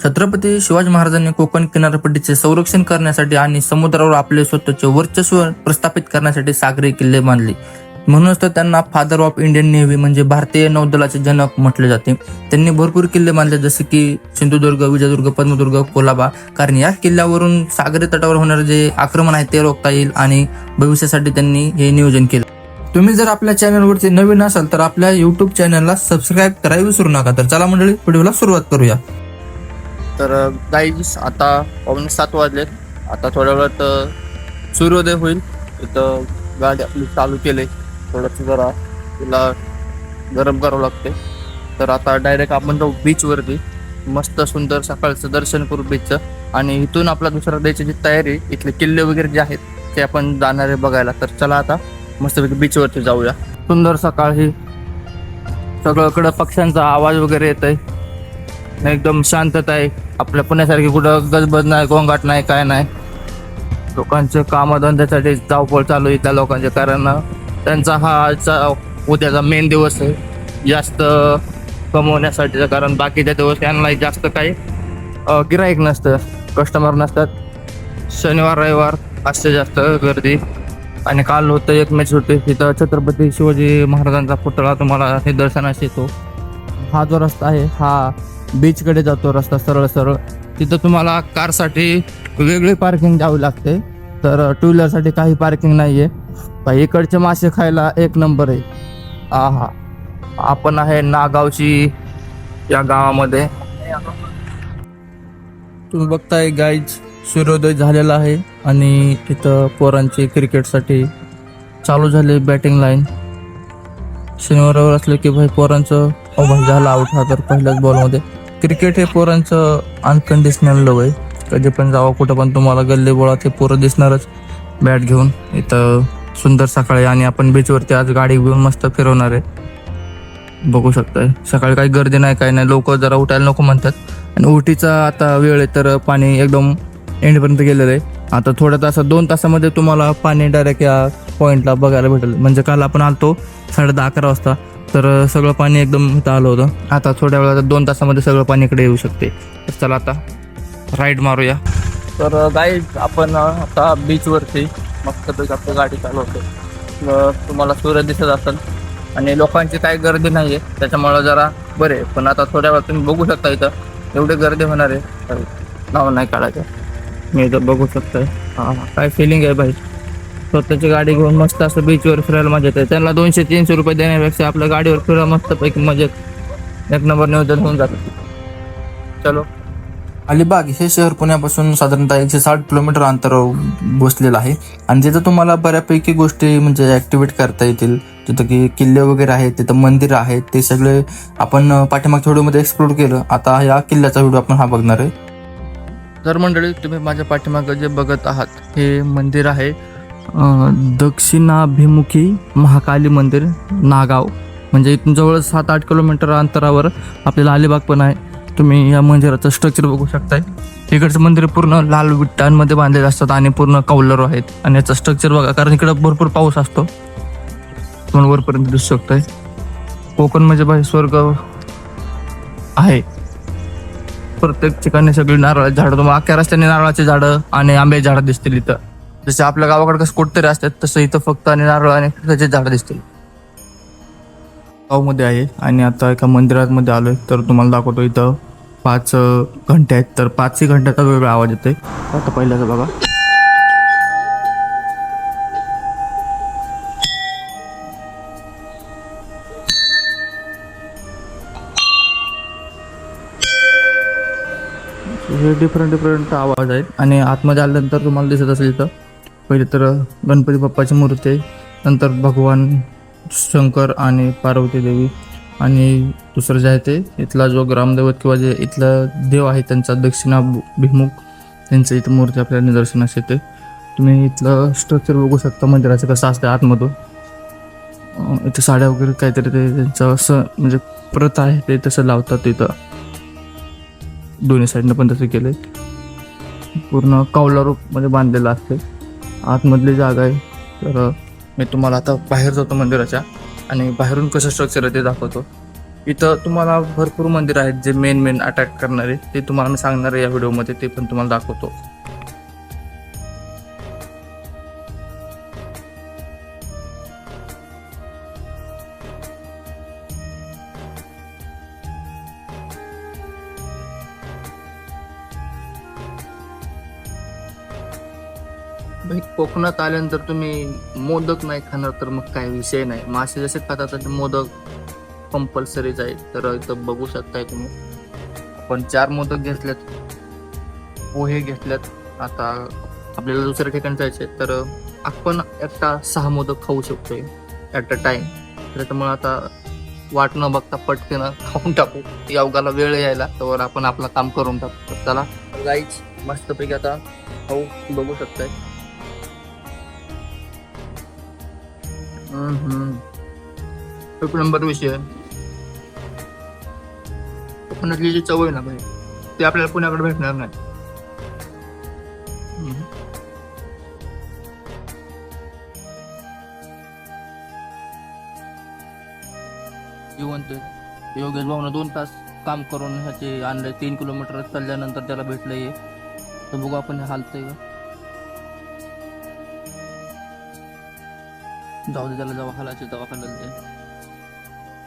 छत्रपती शिवाजी महाराजांनी कोकण किनारपट्टीचे संरक्षण करण्यासाठी आणि समुद्रावर आपले स्वतःचे वर्चस्व प्रस्थापित करण्यासाठी सागरी किल्ले बांधले. म्हणूनच तर त्यांना फादर ऑफ इंडियन नेव्ही म्हणजे भारतीय नौदलाचे जनक म्हटले जाते. त्यांनी भरपूर किल्ले बांधले जसे की सिंधुदुर्ग, विजयदुर्ग, पद्मदुर्ग, कोलाबा. कारण या किल्ल्यावरून सागरी तटावर होणारे जे आक्रमण आहे ते रोखता येईल आणि भविष्यासाठी त्यांनी हे नियोजन केलं. तुम्ही जर आपल्या चॅनलवरती नवीन असाल तर आपल्या युट्यूब चॅनलला सबस्क्राईब करायला विसरू नका. तर चला मंडळी, व्हिडिओला सुरुवात करूया. तर गाईज आता 7:15 वाजलेत. आता थोड्या वेळात सूर्योदय होईल. इथं गाडी आपली चालू केली. थोडंसं जरा तिला गरम करावं लागते. तर आता डायरेक्ट आपण जाऊ बीचवरती. मस्त सुंदर सकाळचं दर्शन करू बीचचं आणि इथून आपला दुसरा द्यायची जी तयारी, इथले किल्ले वगैरे जे आहेत ते आपण जाणार आहे बघायला. तर चला आता मस्तपैकी बीचवरती जाऊया. सुंदर सकाळ ही, सगळीकडं पक्ष्यांचा आवाज वगैरे येत आहे. एकदम शांतता आहे. आपल्या पुण्यासारखी कुठं गजबज नाही, गोंगाट नाही, काय नाही. लोकांचे कामधंद्यासाठी धावपळ चालू आहे त्या लोकांचे, कारण त्यांचा हा आजचा उद्याचा मेन दिवस आहे जास्त कमवण्यासाठीचा. कारण बाकीच्या दिवस त्यांना जास्त काही गिराईक नसतं, कस्टमर नसतात. शनिवार रविवार असते जास्त गर्दी. आणि काल होतं एक मॅच होते तिथं छत्रपती शिवाजी महाराजांचा पुतळा तुम्हाला हे दर्शनास येतो. हा जो रस्ता आहे हा बीचकडे जातो रस्ता सरळ सरळ. तिथं तुम्हाला कारसाठी वेगळी पार्किंग द्यावी लागते, तर टू व्हीलरसाठी काही पार्किंग नाही आहे. इकडचे मासे खायला एक नंबर आहे. हा आपण आहे नागावची या गावामध्ये. तुम्ही बघताय गाईज, सूर्योदय झालेला आहे आणि तिथं पोरांची क्रिकेटसाठी चालू झाले बॅटिंग लाईन. शनिवारावर असलं की भाई पोरांचं झालं आउट हा तर पहिल्याच बॉलमध्ये. क्रिकेट हे पोरांचं अनकंडिशनल लव आहे. कधी पण जावा कुठं पण तुम्हाला गल्ली बोळा ते पोरं दिसणारच बॅट घेऊन. इथं सुंदर सकाळी आणि आपण बीचवरती आज गाडी घेऊन मस्त फिरवणार आहे. बघू शकताय सकाळी काही गर्दी नाही, काही नाही. लोक जरा उठायला नको म्हणतात. आणि उटीचा आता वेळ आहे तर पाणी एकदम एंडपर्यंत गेलेलं आहे. आता थोड्या तासात 2 तासामध्ये तुम्हाला पाणी डायरेक्ट या पॉईंटला बघायला भेटेल. म्हणजे काल आपण आलतो 10:30-11 वाजता, तर सगळं पाणी एकदम इथं आलं होतं. आता थोड्या वेळात 2 तासामध्ये सगळं पाणी इकडे येऊ शकते. तर चला आता राईड मारूया. तर गाईड आपण आता बीचवरती मस्तपैकी आपली गाडी चालवतो. तुम्हाला सूर्य दिसत असेल आणि लोकांची काही गर्दी नाही आहे त्याच्यामुळं जरा बरे. पण आता थोड्या वेळात तुम्ही बघू शकता इथं एवढी गर्दी होणार आहे तर नाव नाही काढायचं. मी इथं बघू शकताय काय फिलिंग आहे भाई. स्वतःची गाडी घेऊन मस्त असं बीचवर फिरायला मजा येते. त्यांना 200-300 रुपये देण्यापेक्षा आपल्या गाडीवर फिरायला मस्तपैकी मजेत एक नंबर नियोजन होऊन जातं. चलो. अलिबाग हे शहर पुण्यापासून साधारणतः 160 किलोमीटर अंतरावर बसलेलं आहे आणि तिथं तुम्हाला बऱ्यापैकी गोष्टी म्हणजे ऍक्टिव्हिटी करता येतील. तिथं की किल्ले वगैरे आहेत, तिथं मंदिरं आहेत, ते सगळे आपण पाठीमागच्या व्हिडिओमध्ये एक्सप्लोर केलं. आता या किल्ल्याचा व्हिडिओ आपण हा बघणार आहे. तर मंडळी, तुम्ही माझ्या पाठीमागं जे बघत आहात हे मंदिर आहे दक्षिणाभिमुखी महाकाली मंदिर, नागाव. म्हणजे इथून जवळ 7-8 किलोमीटर अंतरावर आपल्याला अलिबाग पण आहे. तुम्ही या मंदिराचं स्ट्रक्चर बघू शकताय. इकडचं मंदिर पूर्ण लाल विटांमध्ये बांधलेले असतात आणि पूर्ण कौलर आहेत. आणि याचं स्ट्रक्चर बघा, कारण इकडं भरपूर पाऊस असतो. तुम्हाला वरपर्यंत दिसू शकताय. कोकण म्हणजे बाई स्वर्ग आहे. प्रत्येक ठिकाणी सगळी नारळाची झाडं, तुम्हाला अख्ख्या रस्त्याने नारळाची झाडं आणि आंब्याची झाडं दिसतील इथं. जसे आपल्या गावाकडे कसं कोटतरी असतात तसं इथं फक्त आणि नारळ आणि त्याचे झाडं दिसतील. गावमध्ये आहे आणि आता एका मंदिरामध्ये आलोय तर तुम्हाला दाखवतो. इथं 5 घंटे आहेत तर 5ही घंट्याचा वेगळा आवाज येतोय. आता पहिल्याचं बघा. हे डिफरंट आवाज आहेत. आणि आतमध्ये आल्यानंतर तुम्हाला दिसत असेल इथं पहिले तर गणपती बाप्पाची मूर्ती आहे, नंतर भगवान शंकर आणि पार्वती देवी, आणि दुसरं जे आहे ते इथला जो ग्रामदैवत किंवा जे इथला देव आहे त्यांचा दक्षिणाभिमुख त्यांचं इथं मूर्ती आपल्याला निदर्शनास येते. तुम्ही इथलं स्ट्रक्चर बघू शकता मंदिराचं कसं असतं आतमधून. इथं साड्या वगैरे काहीतरी ते त्यांचं असं म्हणजे प्रथा आहे ते तसं लावतात. इथं दोन्ही साईडनं पण तसं केलंय. पूर्ण कौला रूपमध्ये बांधलेलं असते. आतमधली जागा आहे. तर मी तुम्हाला आता बाहेर जातो मंदिराच्या आणि बाहेरून कसं स्ट्रक्चर आहे ते दाखवतो. इथं तुम्हाला भरपूर मंदिर आहेत जे मेन अटॅक करणारे, ते तुम्हाला मी सांगणार आहे या व्हिडिओमध्ये, ते पण तुम्हाला दाखवतो. भाई कोकणात आल्यानंतर तुम्ही मोदक नाही खाणार तर मग काय विषय नाही. मासे जसे खातात तसे मोदक कंपल्सरीच आहे. तर इथं बघू शकताय तुम्ही, आपण 4 मोदक घेतलेत, पोहे घेतलेत. आता आपल्याला दुसऱ्या ठिकाणी जायचे तर आपण एकटा 6 मोदक खाऊ शकतोय ॲट अ टाइम. त्याच्यामुळे आता वाट न बघता पटकन खाऊन टाकू, योगाला वेळ यायला तर आपण आपलं काम करून टाकू. तर चला गाईच मस्तपैकी आता खाऊ, बघू शकताय. एक नंबर विषय. कोकणातली जी चव आहे ना भाई, ते आपल्याला पुण्याकडे भेटणार नाही. जिवंत योगेश भाऊनं 2 तास काम करून ह्याचे आणले. 3 किलोमीटर चालल्यानंतर त्याला भेटलंय. तर बघू आपण हे हालतंय का. जाऊ दे, त्याला दवाखान्याचे दवाखान्याला दे.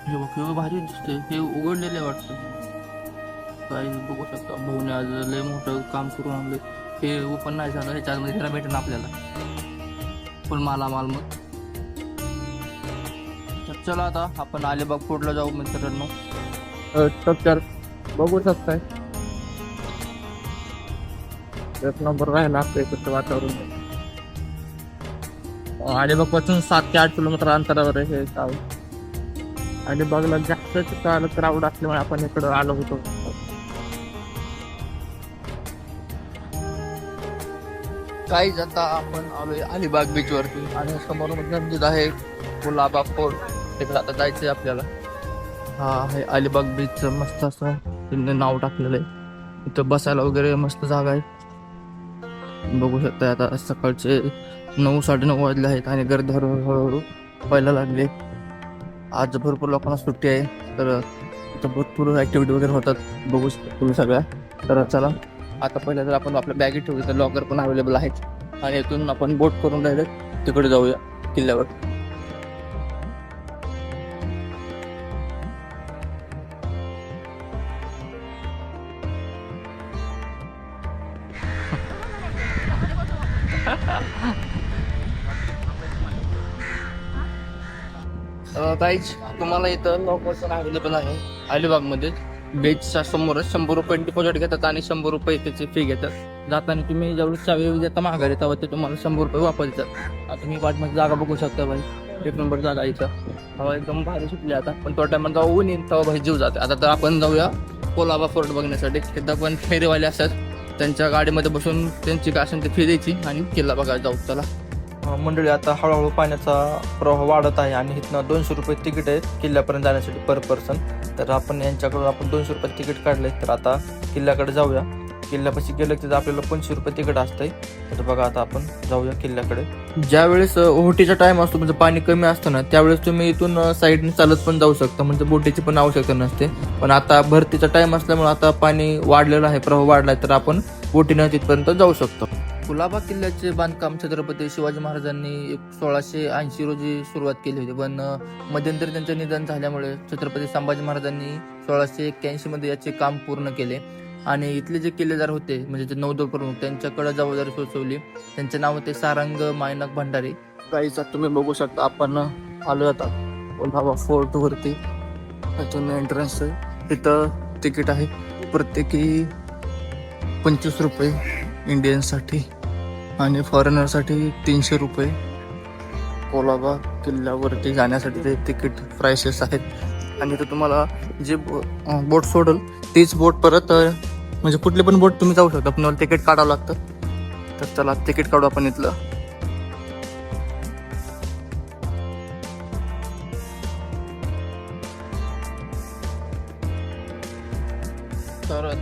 हे बघ, हे भारी दिसतंय. हे उघडलेले वाटतं काही, बघू शकता. भाऊने आज लय मोठं काम करून आणलं. हे ओपन नाही झालं, ह्याच्यामध्ये त्याला भेटेल आपल्याला पण मालामाल. मग तर चला आता आपण अलिबाग फोर्टला जाऊ मित्रांनो. स्ट्रक्चर बघू शकताय, एक नंबर राहिला आपलं इकडचं वातावरण. अलिबाग पासून 7 ते 8 किलोमीटर अंतरावर आहे हे गाव. अलिबागला जास्त क्राऊड असल्यामुळे आपण इकडं आलो होतो. काहीच आता आपण आलोय अलिबाग बीच वरती आणि समोर मंदिर आहे कुलाबा फोर्ट. तिकडे आता जायचंय आपल्याला. हा आहे अलिबाग बीच, मस्त असं त्यांनी नाव टाकलेलं आहे. इथं बसायला वगैरे मस्त जागा आहे. बघू शकता आता सकाळचे 9-9:30 वाजले आहेत आणि गर्दी हळूहळू व्हायला लागली. आज भरपूर लोकांना सुट्टी आहे तर इथं भरपूर ऍक्टिव्हिटी वगैरे होतात, बघू शकता तुम्ही सगळ्या. तर चला आता पहिल्या जर आपण आपल्या बॅगेत ठेवू तर लॉकर पण अवेलेबल आहेत आणि इथून आपण बोट करून डायरेक्ट तिकडे जाऊया किल्ल्यावर. काहीच तुम्हाला इथं लॉकर पण अवेलेबल आहे अलिबागमध्ये. बेचच्या समोरच 100 रुपये डिपॉझिट घेतात आणि 100 रुपये त्याची फी घेतात. जाताना तुम्ही जेवढी चावी देता माघारी तेव्हा ते तुम्हाला 100 रुपये वापस देतात. आता तुम्ही पाठमध्ये जागा बघू शकता भाई, 1 नंबर जागा इथं. हवा एकदम भारी सुटली आता, पण तो टायमात जाऊ ऊन येईल तेव्हा भाई जीव जाते. आता तर आपण जाऊया कोलाबा फोर्ट बघण्यासाठी. तिथं पण फेरीवाले असतात, त्यांच्या गाडीमध्ये बसून त्यांची काय असेल ते फी द्यायची आणि किल्ला बघायला जाऊ. चला मंडळी, आता हळूहळू पाण्याचा प्रवाह वाढत आहे आणि इथनं 200 रुपये तिकीट आहे किल्ल्यापर्यंत जाण्यासाठी पर पर्सन. तर आपण यांच्याकडून 200 रुपये तिकीट काढले. तर आता किल्ल्याकडे जाऊया. किल्ल्यापाशी गेलं की आपल्याला 25 रुपये तिकीट असतंय. तर बघा आता आपण जाऊया किल्ल्याकडे. ज्यावेळेस ओहोटीचा टाइम असतो म्हणजे पाणी कमी असतं ना, त्यावेळेस तुम्ही इथून साईडने चालत पण जाऊ शकता, म्हणजे बोटीची पण आवश्यकता नसते. पण आता भरतीचा टाइम असल्यामुळे आता पाणी वाढलेलं आहे, प्रवाह वाढलाय, तर आपण बोटीनं तिथपर्यंत जाऊ शकतो. कुलाबा किल्ल्याचे बांधकाम छत्रपती शिवाजी महाराजांनी 1680 रोजी सुरुवात केली होती, पण मध्यंतरी त्यांचं निधन झाल्यामुळे छत्रपती संभाजी महाराजांनी 1681 मध्ये याचे काम पूर्ण केले. आणि इथले जे किल्लेदार होते म्हणजे जे नौदल प्रमुख, त्यांच्याकडे जबाबदारी सोपवली. त्यांचे नाव होते सारंग मायनक भंडारी. काहीच तुम्ही बघू शकता आपण आलो आता कुलाबा फोर्ट वरती. इथून एंट्रन्स तिथं तिकीट आहे प्रत्येकी 25 रुपये इंडियनसाठी आणि फॉरेनरसाठी 300 रुपये. कोलाबा किल्ल्यावरती जाण्यासाठी ते तिकीट प्राइसेस आहेत. आणि तर तुम्हाला जे बोट सोडल तीच बोट परत म्हणजे कुठली पण बोट तुम्ही जाऊ शकता, पण तिकीट काढावं लागतं. तर चला तिकीट काढू आपण इथलं. तर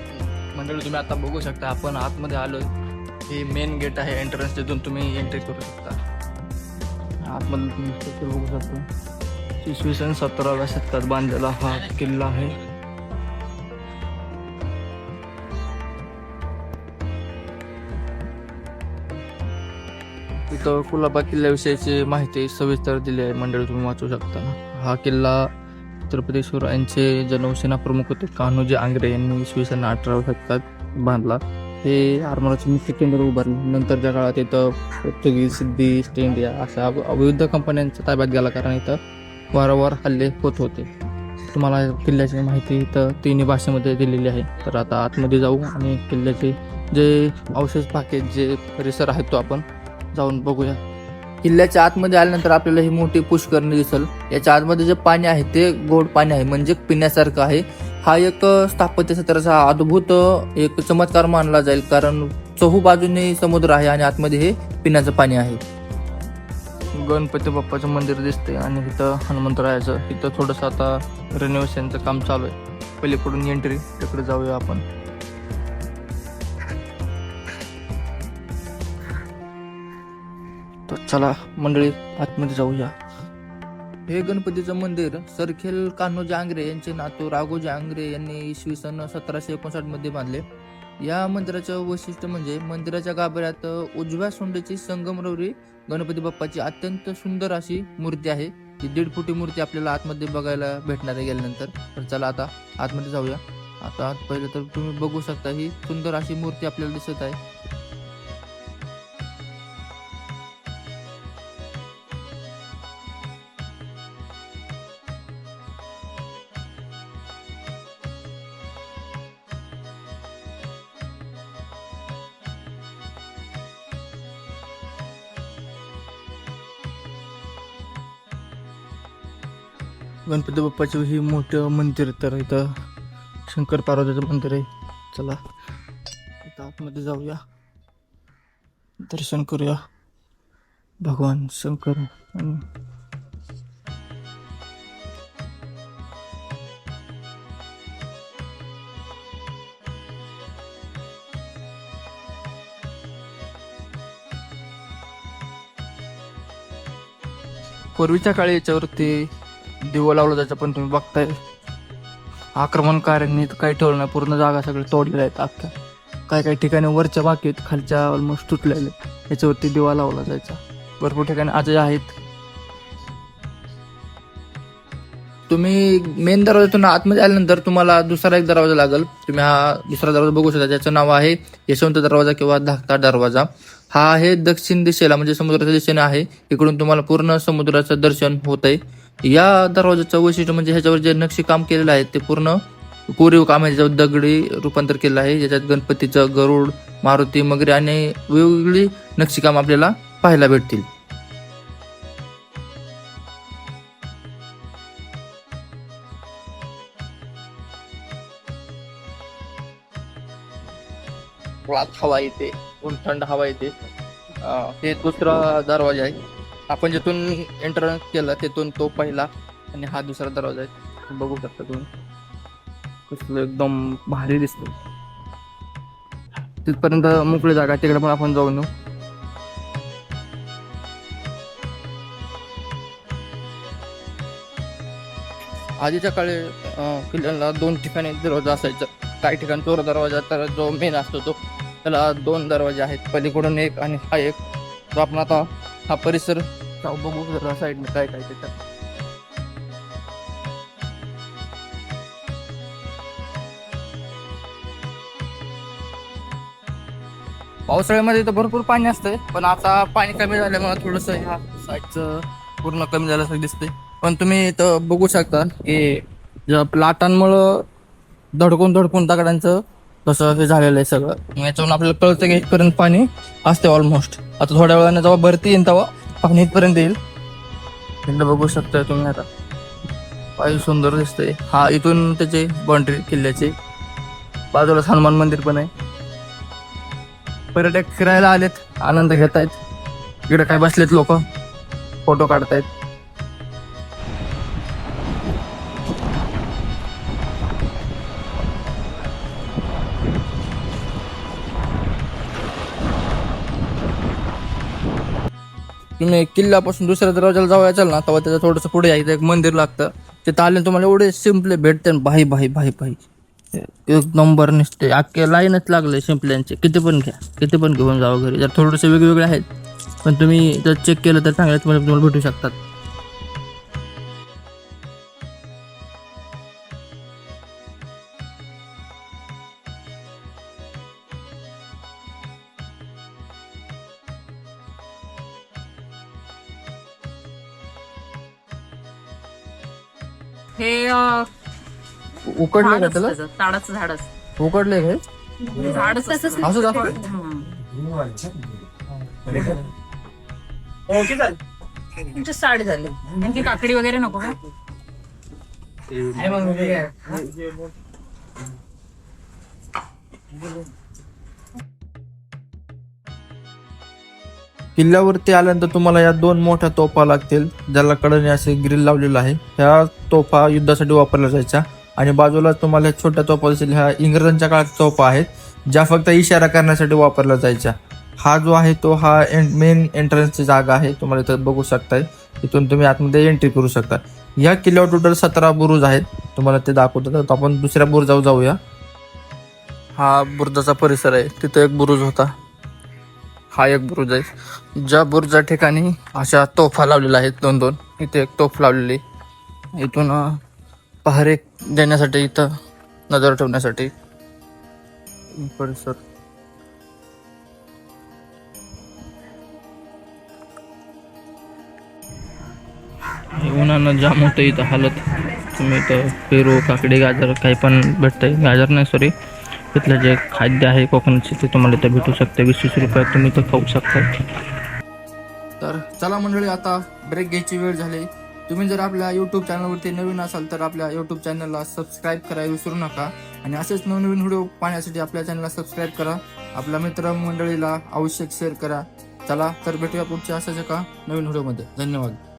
मंडळी तुम्ही आता बघू शकता आपण आतमध्ये आलोय. हे मेन गेट आहे एंट्रन्स, तिथून तुम्ही एंट्री करू शकता. आतमध्ये तुम्ही बघू शकता इसवी सन 17व्या शतकात बांधलेला हा किल्ला आहे. इथं कुलाबा किल्ल्याविषयीची माहिती सविस्तर दिली आहे मंडळी, तुम्ही वाचू शकता. हा किल्ला छत्रपती शिवरायांचे जनौसेना प्रमुख होते कान्होजी आंग्रे यांनी इसवी सन 18व्या शतकात बांधला. हे आरमाराचे मुख्य केंद्र उभारले. नंतरच्या काळात इथं पोर्तुगीज, सिद्धी, ईस्ट इंडिया अशा विविध कंपन्यांच्या ताब्यात गेला, कारण इथं वारंवार हल्ले होत होते. तुम्हाला किल्ल्याची माहिती इथं तिन्ही भाषेमध्ये दिलेली आहे. तर आता आतमध्ये जाऊ आणि किल्ल्याचे जे अवशेष भाग जे परिसर आहेत तो आपण जाऊन बघूया. किल्ल्याच्या आतमध्ये आल्यानंतर आपल्याला ही मोठी पुष्करणी दिसल. याच्या आतमध्ये जे पाणी आहे ते गोड पाणी आहे, म्हणजे पिण्यासारखं आहे. हा एक स्थापत्यशास्त्राचा अद्भुत एक चमत्कार मानला जाईल, कारण चहू बाजूने समुद्र आहे आणि आतमध्ये हे पिण्याचं पाणी आहे. गणपती बाप्पाचं मंदिर दिसते आणि इथं हनुमंतरायाचं. इथं थोडंसं आता रेनोव्हेशनचं काम चालू आहे. पलीकडून एंट्री, तिकडे जाऊया आपण. तर चला मंडळी आतमध्ये जाऊया. हे गणपतीचं मंदिर सरखेल कान्होजी आंग्रे यांचे नातू राघोजी आंग्रे यांनी इसवी सन 1759 मध्ये बांधले. या मंदिराचं वैशिष्ट्य म्हणजे मंदिराच्या गाभाऱ्यात उजव्या सोंडेची संगमरवरी गणपती बाप्पाची अत्यंत सुंदर अशी मूर्ती आहे. ही 1.5 फुटी मूर्ती आपल्याला आतमध्ये बघायला भेटणार आहे गेल्यानंतर. तर चला आता आतमध्ये जाऊया. आता पहिलं तर तुम्ही बघू शकता, ही सुंदर अशी मूर्ती आपल्याला दिसत आहे. गणपती बाप्पाचे ही मोठं मंदिर, तर इथं शंकर पार्वतीचं मंदिर आहे. चला इथं आतमध्ये जाऊया, दर्शन करूया भगवान शंकर. आणि पूर्वीच्या काळी याच्यावरती दिवा लावला जायचा, पण तुम्ही बघताय आक्रमणकाऱ्यांनी काही ठेवलं नाही. पूर्ण जागा सगळे तोडलेल्या आहेत. अख्ख्या काही ठिकाणी वरच्या बाकीत, खालच्या ऑलमोस्ट तुटलेले. याच्यावरती दिवा लावला जायचा. भरपूर ठिकाणी आजही आहेत. तुम्ही मेन दरवाजातून आतमध्ये आल्यानंतर तुम्हाला दुसरा एक दरवाजा लागेल. तुम्ही हा दुसरा दरवाजा बघू शकता, ज्याचं नाव आहे यशवंत दरवाजा किंवा धाकटा दरवाजा. हा आहे दक्षिण दिशेला, म्हणजे समुद्राच्या दिशेने आहे. इकडून तुम्हाला पूर्ण समुद्राचं दर्शन होत आहे. या दरवाजाचं वैशिष्ट्य म्हणजे ह्याच्यावर जे नक्षीकाम केलेलं आहे ते पूर्ण कोरीव काम आहे. ज्याच्यावर दगडी रूपांतर केलं आहे. ज्याच्यात गणपतीचं गरुड, मारुती, मगरी आणि वेगवेगळी नक्षीकाम आपल्याला पाहायला भेटतील. हवा येते, थंड हवा येते. हे दुसरा दरवाजा आहे. आपण जिथून एंटर केलं तिथून तो पहिला, आणि हा दुसरा दरवाजा आहे. बघू शकता तुम्ही, कसलं एकदम भारी दिसतं. तिथपर्यंत मोकळी जागा, तिकडे पण आपण जाऊन येऊ. आधीच्या काळी किल्ल्याला 2 ठिकाणी दरवाजा असायचा. काही ठिकाणी चोर दरवाजा, तर जो मेन असतो तो, त्याला 2 दरवाजे आहेत. पलीकडून एक आणि हा एक. तर आपण आता हा परिसर बघू जरा साईडने काय काय त्याच्यात. पावसाळ्यामध्ये तर भरपूर पाणी असतंय, पण आता पाणी कमी झाल्यामुळे थोडंसं ह्या साईडचं पूर्ण कमी झाल्यासारखं दिसतंय. पण तुम्ही इथं बघू शकता की ज्या लाटांमुळं धडकून दगडांचं तसं हे झालेलं आहे सगळं. याच्यावरून आपल्याला कळतं की इथपर्यंत पाणी असते ऑलमोस्ट. आता थोड्या वेळाने जेव्हा भरती येईल तेव्हा पाणी इथपर्यंत येईल. इथं बघू शकता तुम्ही. आता पाय सुंदर दिसतंय. हा इथून त्याचे बाउंड्री किल्ल्याचे. बाजूला हनुमान मंदिर पण आहे. पर्यटक फिरायला आलेत, आनंद घेत आहेत. इकडे काय बसलेत लोक, फोटो काढतायत. तुम्ही किल्ल्यापासून दुसऱ्या दरवाजाला जाऊ याचाल ना, तेव्हा त्याचं थोडंसं पुढे यायचं एक मंदिर लागतं. तिथं आले तुम्हाला एवढे शिंपले भेटते भाई भाई भाई भाई, एक नंबर नसते. अख्खे लाईनच लागले शिंपल्यांचे. किती पण घ्या, किती पण घेऊन जावा घरी. जर थोडेसे वेगवेगळे आहेत, पण तुम्ही जर चेक केलं तर चांगल्याच तुम्हाला भेटू शकतात. हे उकडले का त्याला? ताडाचं झाड असतं. उकडले काय? झाडच तसंच असं दाखव. तुमची साडी झाली. आणखी काकडी वगैरे नको का? किल्ल्यावरती आल्यानंतर तुम्हाला या 2 मोठ्या तोफा लागतील, ज्याला कडने असे ग्रिल लावलेलं आहे. ह्या तोफा युद्धासाठी वापरल्या जायच्या. आणि बाजूला तुम्हाला ह्या छोट्या तोफा दिसेल, ह्या इंग्रजांच्या काळात तोफा आहेत, ज्या फक्त इशारा करण्यासाठी वापरल्या जायच्या. हा जो आहे तो हा मेन एंट्रन्सची जागा आहे. तुम्हाला इथं बघू शकताय. इथून तुम्ही आतमध्ये एंट्री करू शकता. या किल्ल्यावर टोटल 17 बुरुज आहेत. तुम्हाला ते दाखवतो. तर आपण दुसऱ्या बुरुजावर जाऊया. हा बुरुजाचा परिसर आहे. तिथं एक बुरुज होता, हा एक बुरुज आहे. ज्या बुरुजा ठिकाणी अशा तोफा लावलेल्या आहेत 2-2. इथे एक तोफ लावलेली. इथून पहारे देण्यासाठी, इथं नजर ठेवण्यासाठी परिसर. उन्हानं जाम होतं इथं हालत. तुम्ही इथं पेरू, काकडी, गाजर काही पण भेटतंय. गाजर नाही, सॉरी, तिथलं जे खाद्य आहे कोकणाचे ते तुम्हाला इथं भेटू शकते. 20-20 रुपयात तुम्ही इथं खाऊ शकता. तर चला मंडळी, आता ब्रेक घ्यायची वेळ झाली. तुम्ही जर आपल्या यूट्यूब चॅनलवरती नवीन असाल तर आपल्या यूट्यूब चॅनलला सबस्क्राईब करायला विसरू नका. आणि असेच नवनवीन व्हिडिओ पाहण्यासाठी आपल्या चॅनलला सबस्क्राईब करा. आपल्या मित्रमंडळीला आवश्यक शेअर करा. चला तर भेटूया पुढच्या अशाच एका नवीन व्हिडिओमध्ये. धन्यवाद.